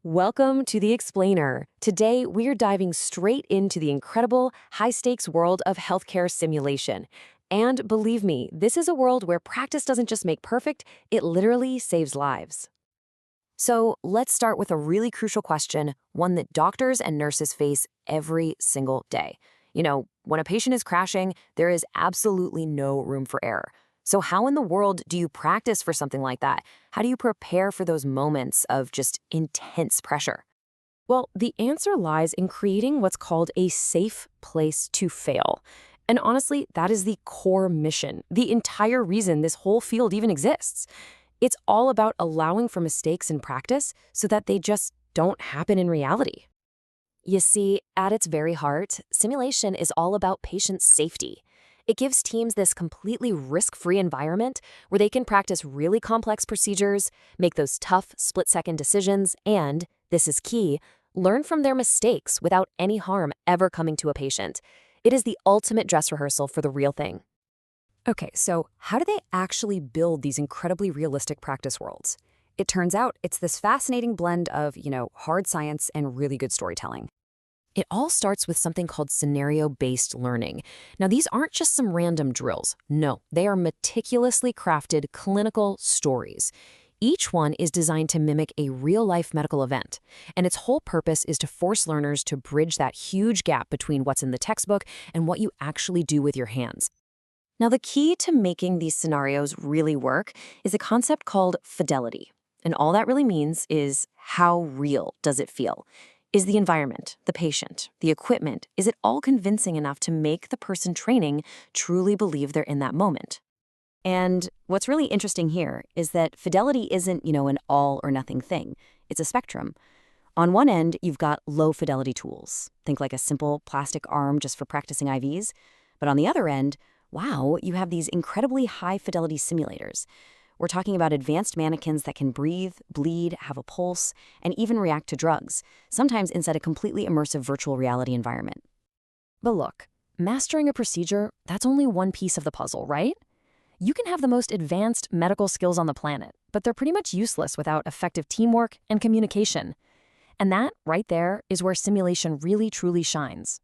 Welcome to The Explainer. Today, we're diving straight into the incredible, high-stakes world of healthcare simulation. And believe me, this is a world where practice doesn't just make perfect, it literally saves lives. So let's start with a really crucial question, one that doctors and nurses face every single day. When a patient is crashing, there is absolutely no room for error. So how in the world do you practice for something like that? How do you prepare for those moments of just intense pressure? Well, the answer lies in creating what's called a safe place to fail. And honestly, that is the core mission, the entire reason this whole field even exists. It's all about allowing for mistakes in practice so that they just don't happen in reality. You see, at its very heart, simulation is all about patient safety. It gives teams this completely risk-free environment where they can practice really complex procedures, make those tough split-second decisions, and, this is key, learn from their mistakes without any harm ever coming to a patient. It is the ultimate dress rehearsal for the real thing. Okay, so how do they actually build these incredibly realistic practice worlds? It turns out it's this fascinating blend of, hard science and really good storytelling. It all starts with something called scenario-based learning. Now, these aren't just some random drills. No, they are meticulously crafted clinical stories. Each one is designed to mimic a real-life medical event, and its whole purpose is to force learners to bridge that huge gap between what's in the textbook and what you actually do with your hands. Now, the key to making these scenarios really work is a concept called fidelity. And all that really means is how real does it feel? Is the environment, the patient, the equipment, is it all convincing enough to make the person training truly believe they're in that moment? And what's really interesting here is that fidelity isn't, an all or nothing thing. It's a spectrum. On one end, you've got low fidelity tools. Think like a simple plastic arm just for practicing IVs. But on the other end, wow, you have these incredibly high fidelity simulators. We're talking about advanced mannequins that can breathe, bleed, have a pulse, and even react to drugs, sometimes inside a completely immersive virtual reality environment. But look, mastering a procedure, that's only one piece of the puzzle, right? You can have the most advanced medical skills on the planet, but they're pretty much useless without effective teamwork and communication. And that, right there, is where simulation really truly shines.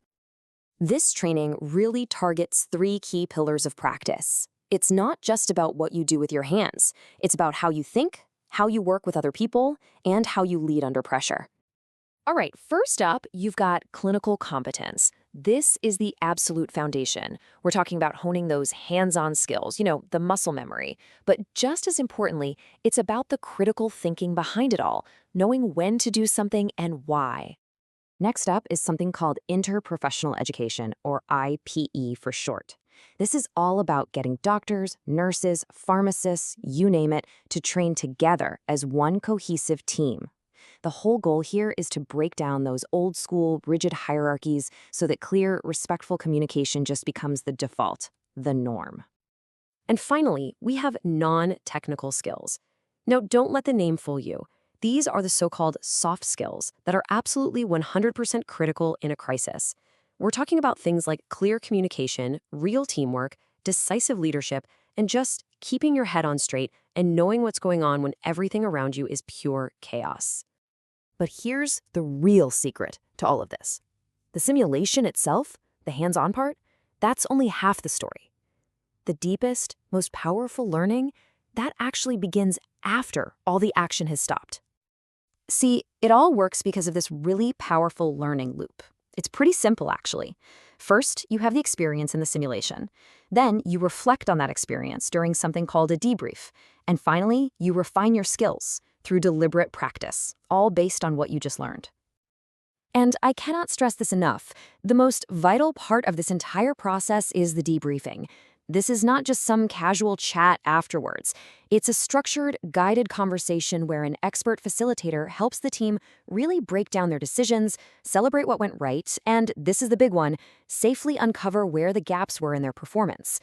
This training really targets three key pillars of practice. It's not just about what you do with your hands. It's about how you think, how you work with other people, and how you lead under pressure. All right, first up, you've got clinical competence. This is the absolute foundation. We're talking about honing those hands-on skills, the muscle memory. But just as importantly, it's about the critical thinking behind it all, knowing when to do something and why. Next up is something called interprofessional education, or IPE for short. This is all about getting doctors, nurses, pharmacists, you name it, to train together as one cohesive team. The whole goal here is to break down those old-school, rigid hierarchies so that clear, respectful communication just becomes the default, the norm. And finally, we have non-technical skills. Now, don't let the name fool you. These are the so-called soft skills that are absolutely 100% critical in a crisis. We're talking about things like clear communication, real teamwork, decisive leadership, and just keeping your head on straight and knowing what's going on when everything around you is pure chaos. But here's the real secret to all of this. The simulation itself, the hands-on part, that's only half the story. The deepest, most powerful learning, that actually begins after all the action has stopped. See, it all works because of this really powerful learning loop. It's pretty simple, actually. First, you have the experience in the simulation. Then, you reflect on that experience during something called a debrief. And finally, you refine your skills through deliberate practice, all based on what you just learned. And I cannot stress this enough. The most vital part of this entire process is the debriefing. This is not just some casual chat afterwards. It's a structured, guided conversation where an expert facilitator helps the team really break down their decisions, celebrate what went right, and, this is the big one, safely uncover where the gaps were in their performance.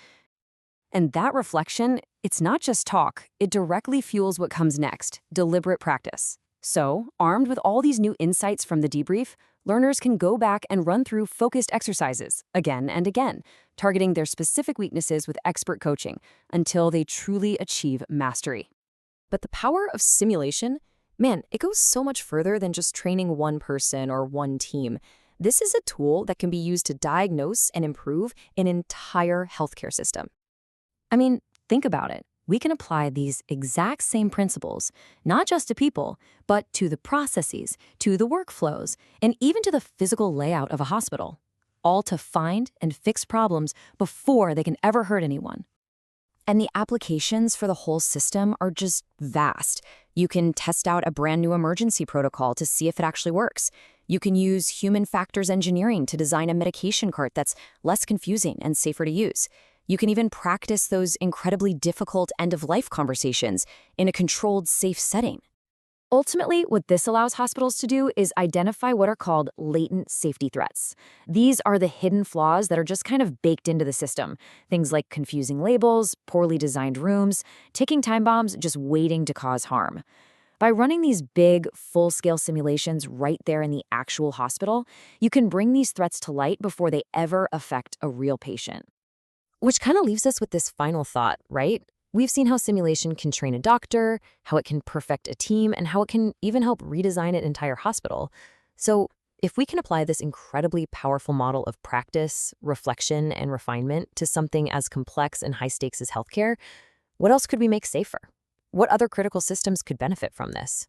And that reflection, it's not just talk, it directly fuels what comes next, deliberate practice. So, armed with all these new insights from the debrief, learners can go back and run through focused exercises again and again, targeting their specific weaknesses with expert coaching until they truly achieve mastery. But the power of simulation, Man, it goes so much further than just training one person or one team. This is a tool that can be used to diagnose and improve an entire healthcare system. I mean, think about it. We can apply these exact same principles, not just to people, but to the processes, to the workflows, and even to the physical layout of a hospital, all to find and fix problems before they can ever hurt anyone. And the applications for the whole system are just vast. You can test out a brand new emergency protocol to see if it actually works. You can use human factors engineering to design a medication cart that's less confusing and safer to use. You can even practice those incredibly difficult end-of-life conversations in a controlled, safe setting. Ultimately, what this allows hospitals to do is identify what are called latent safety threats. These are the hidden flaws that are just kind of baked into the system. Things like confusing labels, poorly designed rooms, ticking time bombs just waiting to cause harm. By running these big, full-scale simulations right there in the actual hospital, you can bring these threats to light before they ever affect a real patient. Which kind of leaves us with this final thought, right? We've seen how simulation can train a doctor, how it can perfect a team, and how it can even help redesign an entire hospital. So, if we can apply this incredibly powerful model of practice, reflection, and refinement to something as complex and high stakes as healthcare, what else could we make safer? What other critical systems could benefit from this?